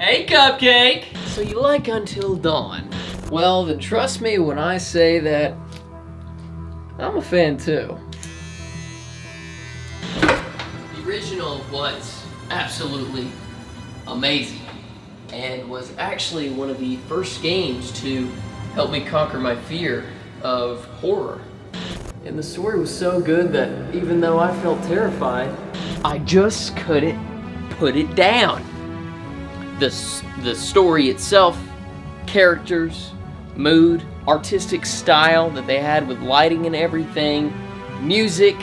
Hey, Cupcake! So you like Until Dawn? Well, then trust me when I say that I'm a fan too. The original was absolutely amazing and was actually one of the first games to help me conquer my fear of horror. And the story was so good that even though I felt terrified, I just couldn't put it down. The story itself, characters, mood, artistic style that they had with lighting and everything, music,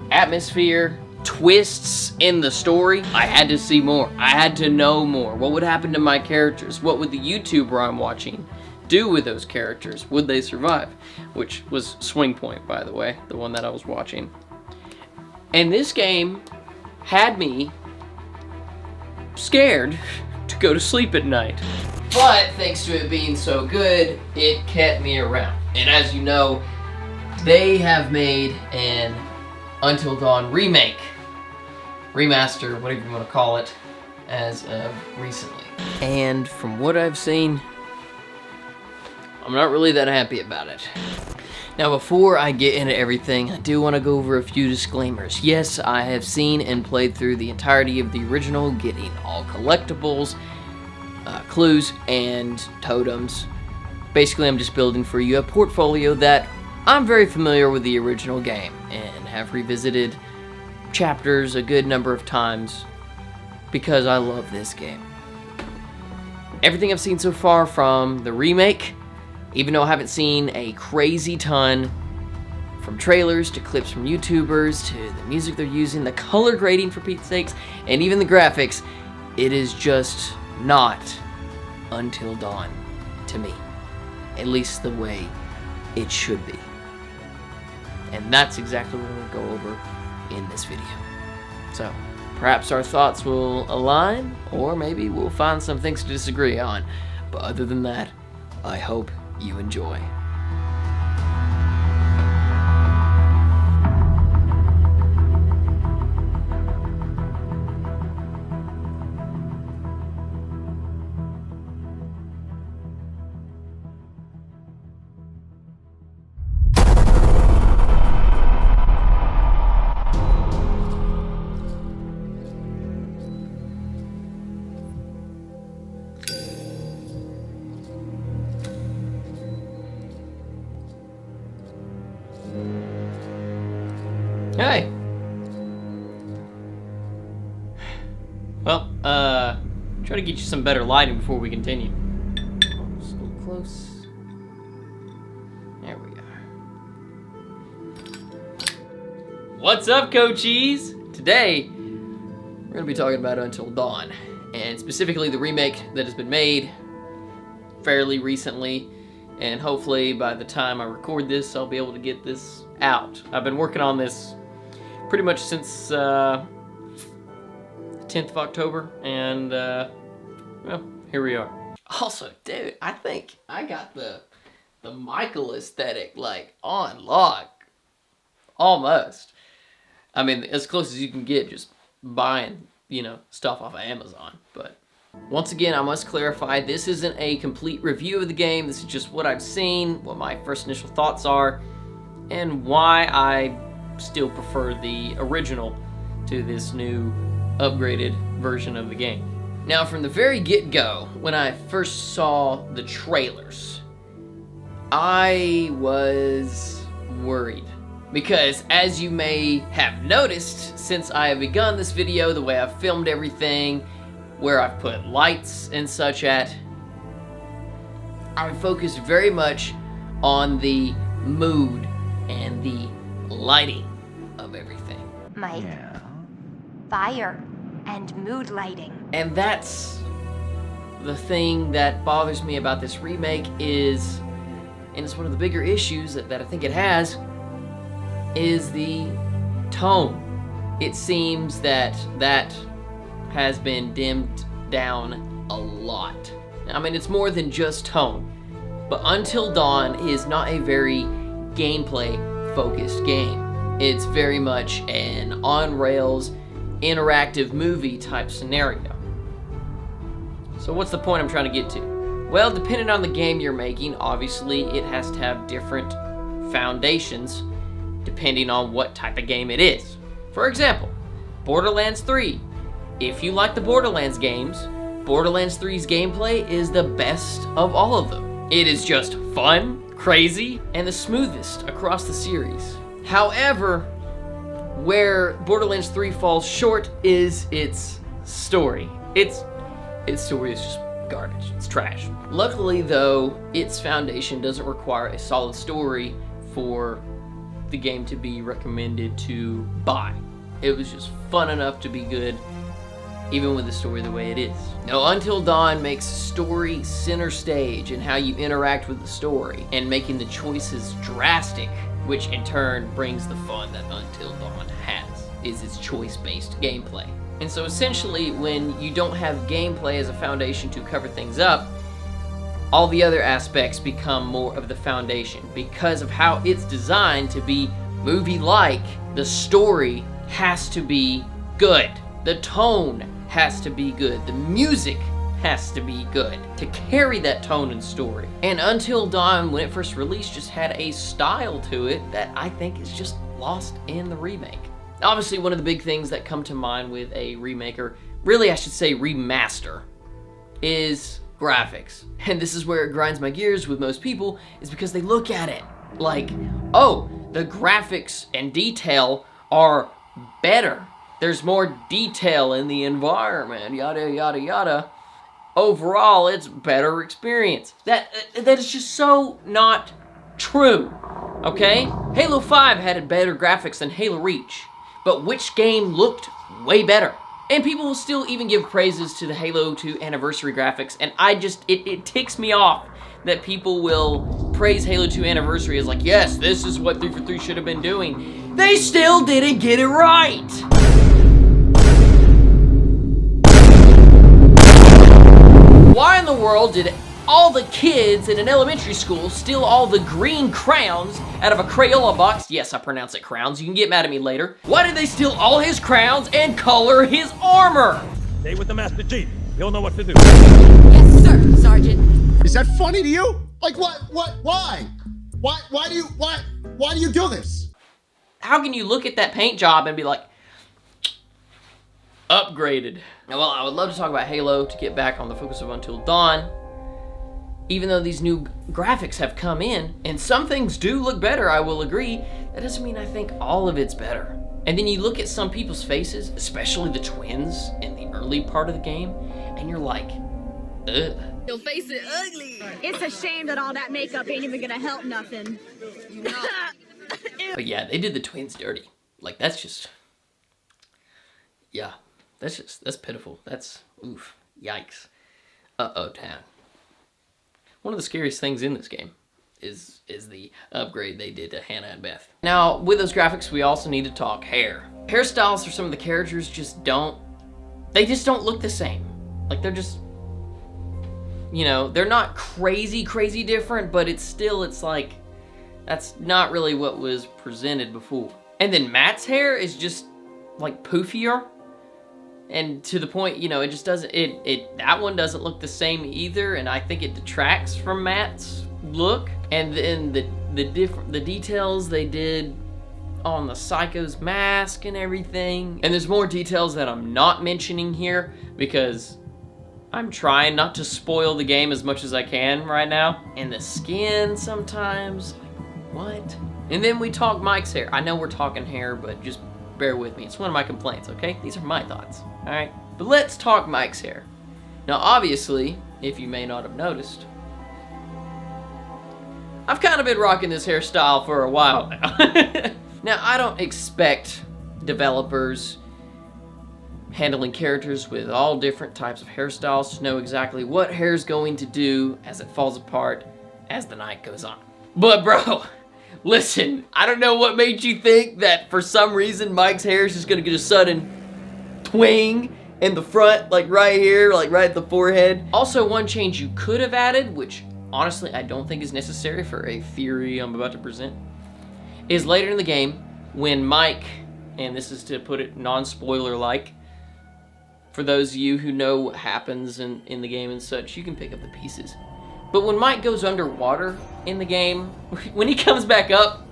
atmosphere, twists in the story. I had to see more. I had to know more. What would happen to my characters? What would the YouTuber I'm watching do with those characters? Would they survive? Which was Swing Point, by the way, the one that I was watching. And this game had me scared to go to sleep at night. But thanks to it being so good, it kept me around. And as you know, they have made an Until Dawn remake, remaster, whatever you want to call it, as of recently. And from what I've seen, I'm not really that happy about it. Now before I get into everything, I do want to go over a few disclaimers. Yes, I have seen and played through the entirety of the original, getting all collectibles, clues, and totems. Basically, I'm just building for you a portfolio that I'm very familiar with the original game and have revisited chapters a good number of times because I love this game. Everything I've seen so far from the remake, even though I haven't seen a crazy ton, from trailers to clips from YouTubers to the music they're using, the color grading for Pete's sakes, and even the graphics, it is just not Until Dawn to me. At least the way it should be. And that's exactly what we'll go over in this video. So, perhaps our thoughts will align, or maybe we'll find some things to disagree on. But other than that, I hope you enjoy. Hey! Well, try to get you some better lighting before we continue. Just a little close. There we are. What's up, Coachies? Today, we're going to be talking about Until Dawn, and specifically the remake that has been made fairly recently, and hopefully by the time I record this, I'll be able to get this out. I've been working on this pretty much since the 10th of October, and well, here we are. Also, dude, I think I got the Michael aesthetic like on lock, almost. I mean, as close as you can get just buying, you know, stuff off of Amazon. But once again, I must clarify, this isn't a complete review of the game. This is just what I've seen, what my first initial thoughts are, and why I still prefer the original to this new upgraded version of the game. Now, from the very get-go, when I first saw the trailers, I was worried. Because, as you may have noticed, since I have begun this video, the way I've filmed everything, where I've put lights and such at, I focused very much on the mood and the lighting of everything. Mike, fire and mood lighting. And that's the thing that bothers me about this remake is, and it's one of the bigger issues that I think it has, is the tone. It seems that has been dimmed down a lot. I mean, it's more than just tone, but Until Dawn is not a very gameplay-focused game. It's very much an on-rails, interactive movie type scenario. So what's the point I'm trying to get to? Well, depending on the game you're making, obviously it has to have different foundations depending on what type of game it is. For example, Borderlands 3. If you like the Borderlands games, Borderlands 3's gameplay is the best of all of them. It is just fun, crazy, and the smoothest across the series. However, where Borderlands 3 falls short is its story. Its story is just garbage. It's trash. Luckily, though, its foundation doesn't require a solid story for the game to be recommended to buy. It was just fun enough to be good, even with the story the way it is. Now, Until Dawn makes story center stage in how you interact with the story, and making the choices drastic, which in turn brings the fun that Until Dawn has, is its choice-based gameplay. And so essentially, when you don't have gameplay as a foundation to cover things up, all the other aspects become more of the foundation. Because of how it's designed to be movie-like, the story has to be good. The tone has to be good. The music has to be good to carry that tone and story. And Until Dawn, when it first released, just had a style to it that I think is just lost in the remake. Obviously, one of the big things that come to mind with a remake, or really I should say remaster, is graphics. And this is where it grinds my gears with most people, is because they look at it like, oh, the graphics and detail are better. There's more detail in the environment, yada, yada, yada. Overall, it's better experience. That is just so not true, okay? Halo 5 had better graphics than Halo Reach, but which game looked way better? And people will still even give praises to the Halo 2 anniversary graphics, and it ticks me off that people will praise Halo 2 anniversary as like, yes, this is what 343 should have been doing. They still didn't get it right! Why in the world did all the kids in an elementary school steal all the green crowns out of a Crayola box? Yes, I pronounce it crowns. You can get mad at me later. Why did they steal all his crowns and color his armor? Stay with the Master Chief. He'll know what to do. Yes, sir, Sergeant. Is that funny to you? Like what? Why? Why do you do this? How can you look at that paint job and be like, upgraded? Now, well, I would love to talk about Halo to get back on the focus of Until Dawn. Even though these new graphics have come in, and some things do look better, I will agree, that doesn't mean I think all of it's better. And then you look at some people's faces, especially the twins in the early part of the game, and you're like, ugh. Your face is ugly. It's a shame that all that makeup ain't even gonna help nothing. But yeah, they did the twins dirty. Like, that's just, yeah, that's pitiful. That's, oof, yikes. Uh-oh, town. One of the scariest things in this game is the upgrade they did to Hannah and Beth. Now, with those graphics, we also need to talk hair. Hairstyles for some of the characters just don't look the same. Like, they're just, you know, they're not crazy different, but it's like, that's not really what was presented before. And then Matt's hair is just, like, poofier. And to the point, you know, it just doesn't, that one doesn't look the same either, and I think it detracts from Matt's look. And then the details they did on the Psycho's mask and everything. And there's more details that I'm not mentioning here because I'm trying not to spoil the game as much as I can right now. And the skin sometimes, like, what? And then we talk Mike's hair. I know we're talking hair, but just bear with me. It's one of my complaints, okay? These are my thoughts, all right? But let's talk Mike's hair. Now, obviously, if you may not have noticed, I've kind of been rocking this hairstyle for a while now. Now, I don't expect developers handling characters with all different types of hairstyles to know exactly what hair's going to do as it falls apart as the night goes on. But bro, listen, I don't know what made you think that for some reason Mike's hair is just gonna get a sudden twang in the front, like right here, like right at the forehead. Also, one change you could have added, which honestly I don't think is necessary for a theory I'm about to present, is later in the game when Mike, and this is to put it non-spoiler like, For those of you who know what happens in the game and such, you can pick up the pieces. But when Mike goes underwater in the game, when he comes back up,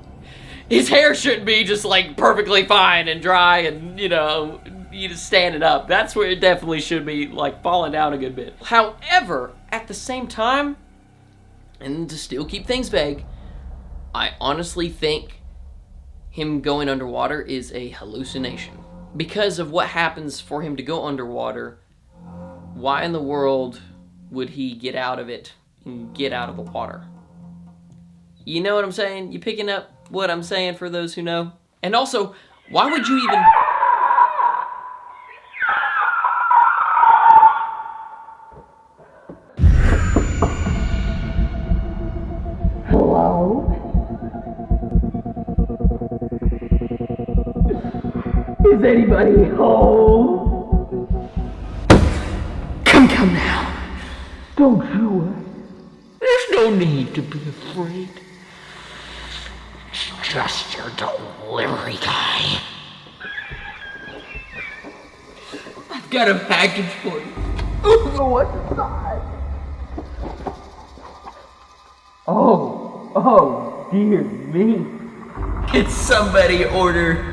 his hair shouldn't be just like perfectly fine and dry and, you know, you just standing up. That's where it definitely should be like falling down a good bit. However, at the same time, and to still keep things vague, I honestly think him going underwater is a hallucination. Because of what happens for him to go underwater, why in the world would he get out of it and get out of the water? You know what I'm saying? You picking up what I'm saying for those who know? And also, why would you even... Hello? Is anybody home? Come now. Don't you worry. There's no need to be afraid. It's just your delivery guy. I've got a package for you. I don't know what's inside. Oh, dear me. Did somebody order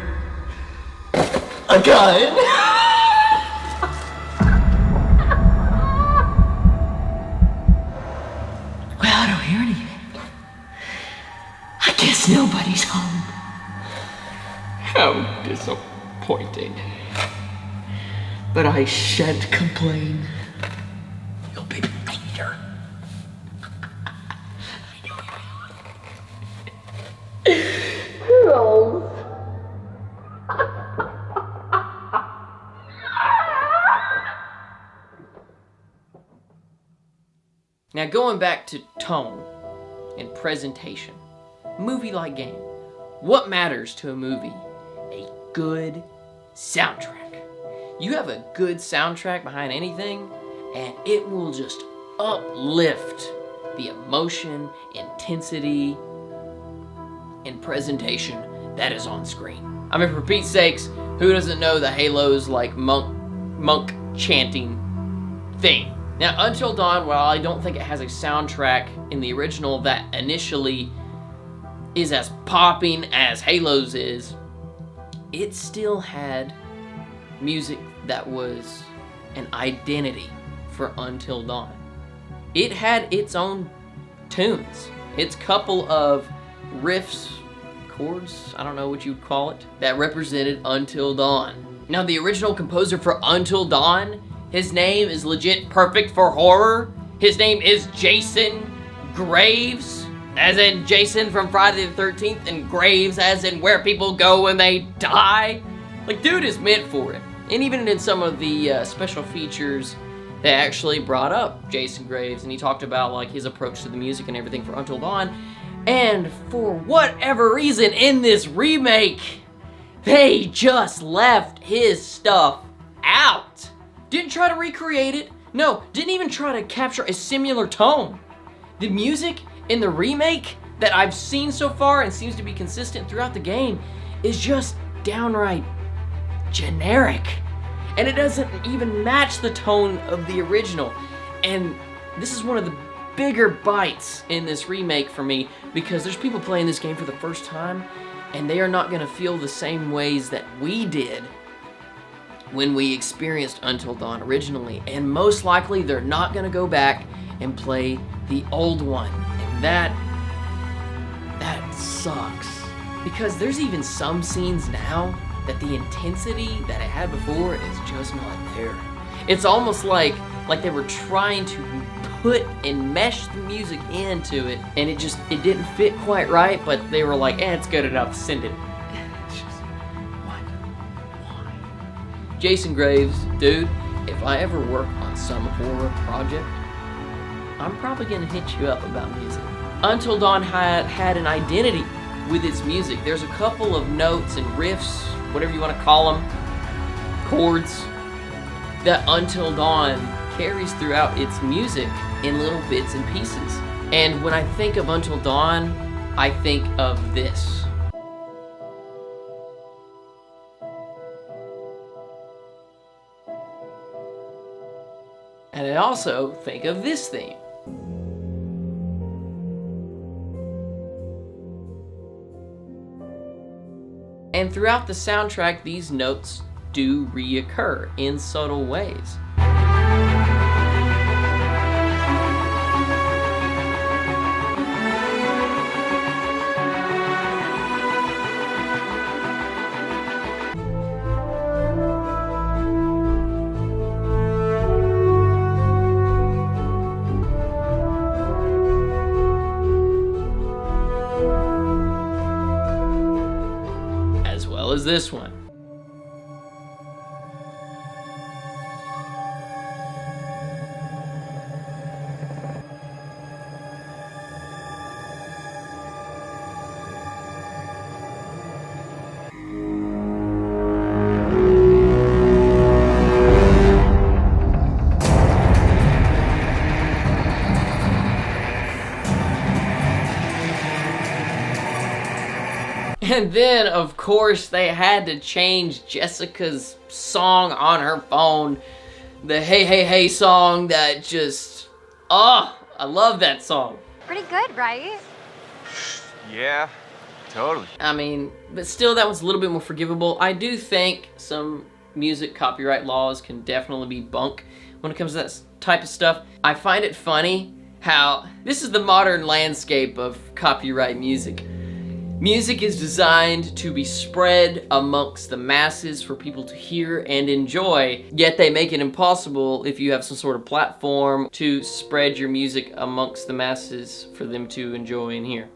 a gun? Well, I don't hear anything. I guess nobody's home. How disappointing. But I shan't complain. You'll be later. Girls. Now going back to tone and presentation, movie-like game. What matters to a movie? A good soundtrack. You have a good soundtrack behind anything, and it will just uplift the emotion, intensity, and presentation that is on screen. I mean, for Pete's sakes, who doesn't know the Halo's like monk chanting thing? Now, Until Dawn, while I don't think it has a soundtrack in the original that initially is as popping as Halo's is, it still had music that was an identity for Until Dawn. It had its own tunes, its couple of riffs, chords, I don't know what you'd call it, that represented Until Dawn. Now, the original composer for Until Dawn, his name is legit perfect for horror. His name is Jason Graves, as in Jason from Friday the 13th, and Graves as in where people go when they die. Like, dude is meant for it. And even in some of the special features, they actually brought up Jason Graves, and he talked about like his approach to the music and everything for Until Dawn. And for whatever reason in this remake, they just left his stuff out. Didn't try to recreate it. No, didn't even try to capture a similar tone. The music in the remake that I've seen so far and seems to be consistent throughout the game is just downright generic. And it doesn't even match the tone of the original. And this is one of the bigger bites in this remake for me, because there's people playing this game for the first time and they are not going to feel the same ways that we did when we experienced Until Dawn originally, and most likely they're not going to go back and play the old one, and that sucks, because there's even some scenes now that the intensity that it had before is just not there. It's almost like they were trying to put and mesh the music into it, and it didn't fit quite right, but they were like, it's good enough, send it. Jason Graves, dude, if I ever work on some horror project, I'm probably gonna hit you up about music. Until Dawn had an identity with its music. There's a couple of notes and riffs, whatever you want to call them, chords, that Until Dawn carries throughout its music in little bits and pieces. And when I think of Until Dawn, I think of this. And I also think of this theme. And throughout the soundtrack, these notes do reoccur in subtle ways. As well as this one. And then, of course, they had to change Jessica's song on her phone. The Hey Hey Hey song that just... Oh, I love that song. Pretty good, right? Yeah, totally. I mean, but still, that was a little bit more forgivable. I do think some music copyright laws can definitely be bunk when it comes to that type of stuff. I find it funny how this is the modern landscape of copyright music. Music is designed to be spread amongst the masses for people to hear and enjoy, yet they make it impossible if you have some sort of platform to spread your music amongst the masses for them to enjoy and hear.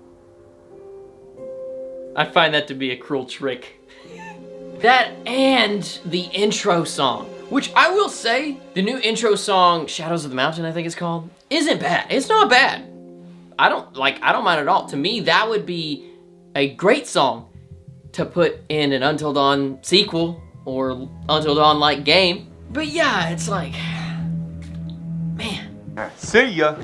I find that to be a cruel trick. That and the intro song, which I will say, the new intro song, Shadows of the Mountain, I think it's called, isn't bad. It's not bad. I don't mind at all. To me, that would be a great song to put in an Until Dawn sequel or Until Dawn-like game. But yeah, it's like, man. See ya.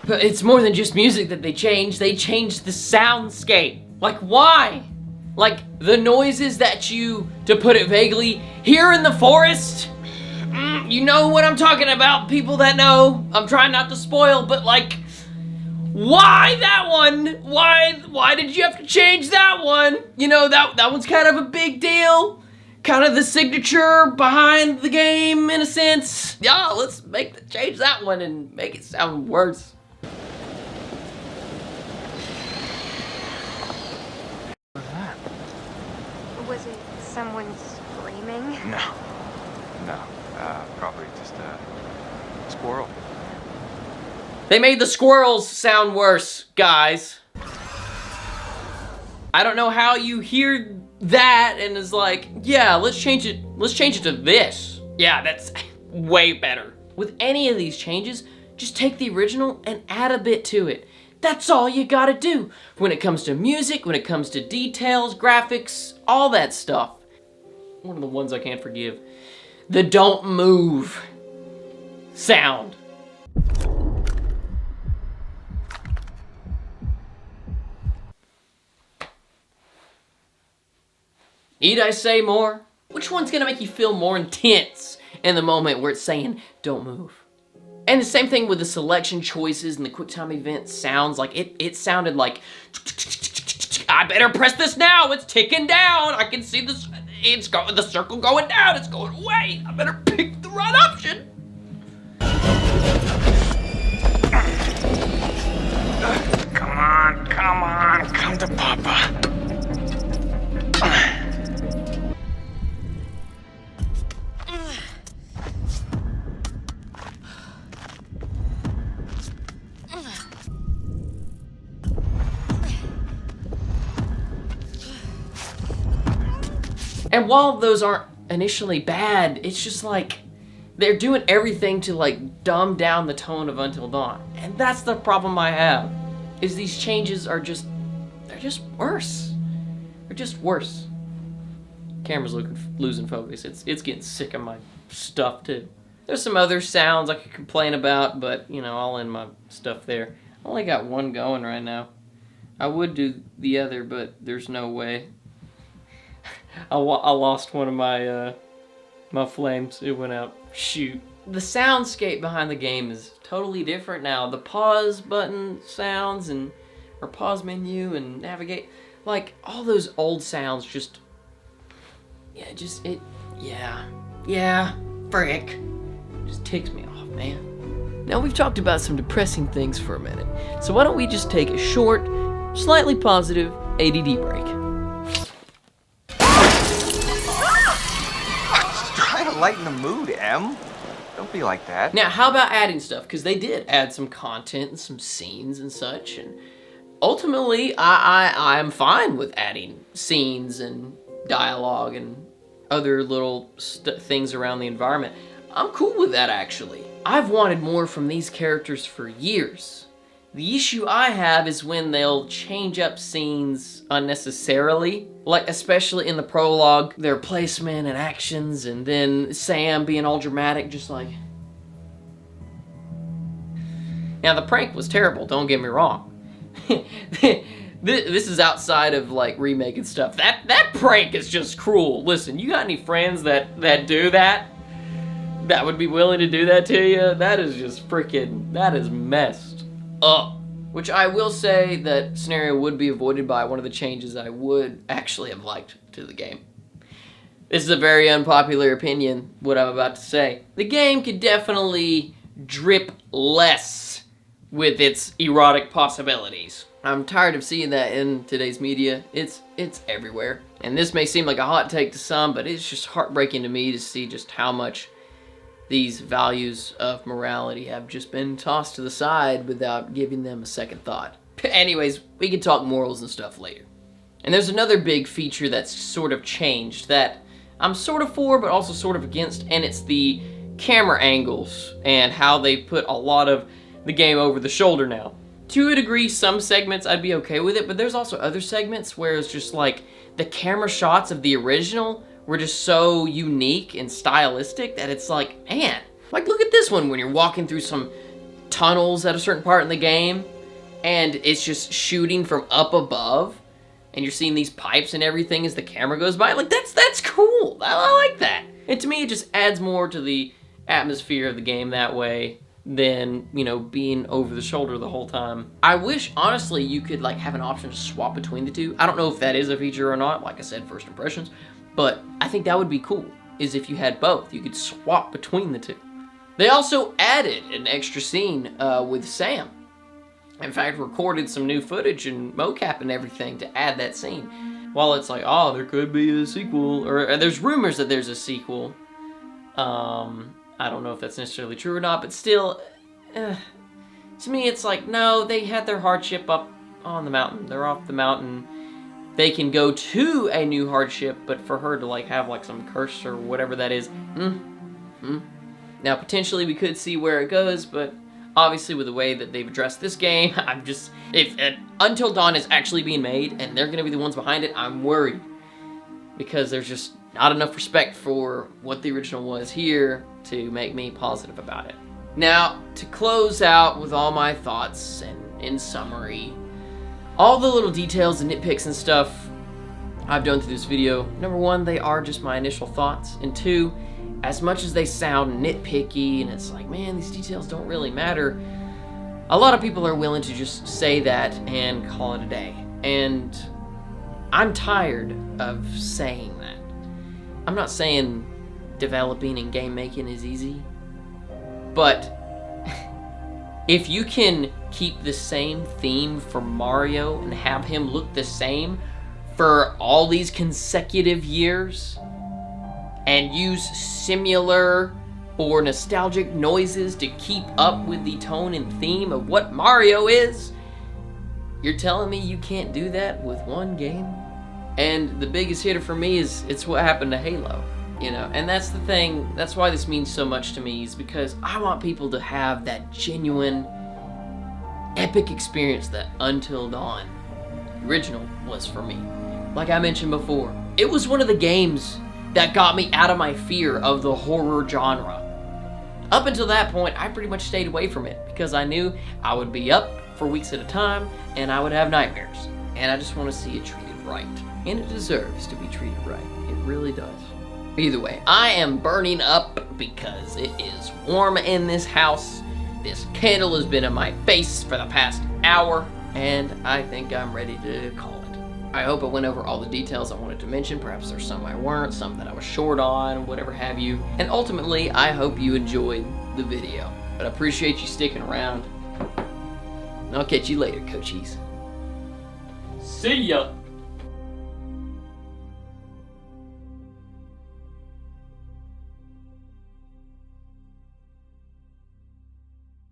But it's more than just music that they changed. They changed the soundscape. Like, why? Like, the noises that you, to put it vaguely, hear in the forest. You know what I'm talking about, people that know. I'm trying not to spoil, but like, why that one? Why did you have to change that one? You know, that one's kind of a big deal. Kind of the signature behind the game, in a sense. Yeah, let's change that one and make it sound worse. Was it someone screaming? No. Probably just a squirrel. They made the squirrels sound worse, guys. I don't know how you hear that and is like, yeah, let's change it to this. Yeah, that's way better. With any of these changes, just take the original and add a bit to it. That's all you gotta do. When it comes to music, when it comes to details, graphics, all that stuff. One of the ones I can't forgive. The don't move sound. Need I say more? Which one's gonna make you feel more intense in the moment where it's saying, don't move? And the same thing with the selection choices and the QuickTime event sounds. Like, it sounded like, I better press this now, it's ticking down. I can see this, the circle going down, it's going away. I better pick the right option. Come on, come to Papa. And while those aren't initially bad, it's just like, they're doing everything to like dumb down the tone of Until Dawn. And that's the problem I have, is these changes are just, they're just worse. They're just worse. Camera's losing focus. It's getting sick of my stuff too. There's some other sounds I could complain about, but you know, I'll end my stuff there. I only got one going right now. I would do the other, but there's no way. I lost one of my my flames. It went out. Shoot. the soundscape behind the game is totally different now. The pause button sounds or pause menu and navigate, like all those old sounds just, frick. Just ticks me off, man. Now we've talked about some depressing things for a minute, so why don't we just take a short, slightly positive ADD break. Try to lighten the mood, Em. Don't be like that. Now, how about adding stuff? Because they did add some content and some scenes and such, and ultimately, I'm fine with adding scenes and dialogue and other little things around the environment. I'm cool with that, actually. I've wanted more from these characters for years. The issue I have is when they'll change up scenes unnecessarily, like especially in the prologue, their placement and actions, and then Sam being all dramatic, just like... Now, the prank was terrible, don't get me wrong. This is outside of, like, Remake and stuff. That prank is just cruel. Listen, you got any friends that do that? That would be willing to do that to you? That is just freaking... That is messed up. Which I will say that scenario would be avoided by one of the changes I would actually have liked to the game. This is a very unpopular opinion, what I'm about to say. The game could definitely drip less with its erotic possibilities. I'm tired of seeing that in today's media. It's everywhere. And this may seem like a hot take to some, but it's just heartbreaking to me to see just how much these values of morality have just been tossed to the side without giving them a second thought. Anyways, we can talk morals and stuff later. And there's another big feature that's sort of changed that I'm sort of for, but also sort of against, and it's the camera angles and how they put a lot of the game over the shoulder now. To a degree, some segments I'd be okay with it, but there's also other segments where it's just like the camera shots of the original were just so unique and stylistic that it's like, man, like look at this one when you're walking through some tunnels at a certain part in the game and it's just shooting from up above and you're seeing these pipes and everything as the camera goes by. Like that's cool. I like that. And to me, it just adds more to the atmosphere of the game that way than, you know, being over the shoulder the whole time. I wish, honestly, you could like have an option to swap between the two. I don't know if that is a feature or not, like I said, first impressions, but I think that would be cool, is if you had both. You could swap between the two. They also added an extra scene with Sam. In fact, recorded some new footage and mocap and everything to add that scene. While it's like, oh, there could be a sequel, or there's rumors that there's a sequel. I don't know if that's necessarily true or not, but still, to me it's like, no, they had their hardship up on the mountain. They're off the mountain. They can go to a new hardship, but for her to like have like some curse or whatever that is, Now potentially we could see where it goes, but obviously with the way that they've addressed this game, I'm just, if Until Dawn is actually being made and they're gonna be the ones behind it, I'm worried. Because there's just not enough respect for what the original was here to make me positive about it. Now, to close out with all my thoughts and in summary, all the little details and nitpicks and stuff I've done through this video, number one, they are just my initial thoughts, and two, as much as they sound nitpicky and it's like, man, these details don't really matter, a lot of people are willing to just say that and call it a day. And I'm tired of saying that. I'm not saying developing and game making is easy, but if you can keep the same theme for Mario and have him look the same for all these consecutive years and use similar or nostalgic noises to keep up with the tone and theme of what Mario is, you're telling me you can't do that with one game? And the biggest hitter for me is, it's what happened to Halo, you know? And that's the thing, that's why this means so much to me, is because I want people to have that genuine, epic experience that Until Dawn, the original, was for me. Like I mentioned before, it was one of the games that got me out of my fear of the horror genre. Up until that point, I pretty much stayed away from it because I knew I would be up for weeks at a time and I would have nightmares. And I just want to see it treated right. And it deserves to be treated right. It really does. Either way, I am burning up because it is warm in this house. This candle has been in my face for the past hour, and I think I'm ready to call it. I hope I went over all the details I wanted to mention. Perhaps there's some I weren't, some that I was short on, whatever have you. And ultimately, I hope you enjoyed the video. But I appreciate you sticking around. And I'll catch you later, coachies. See ya!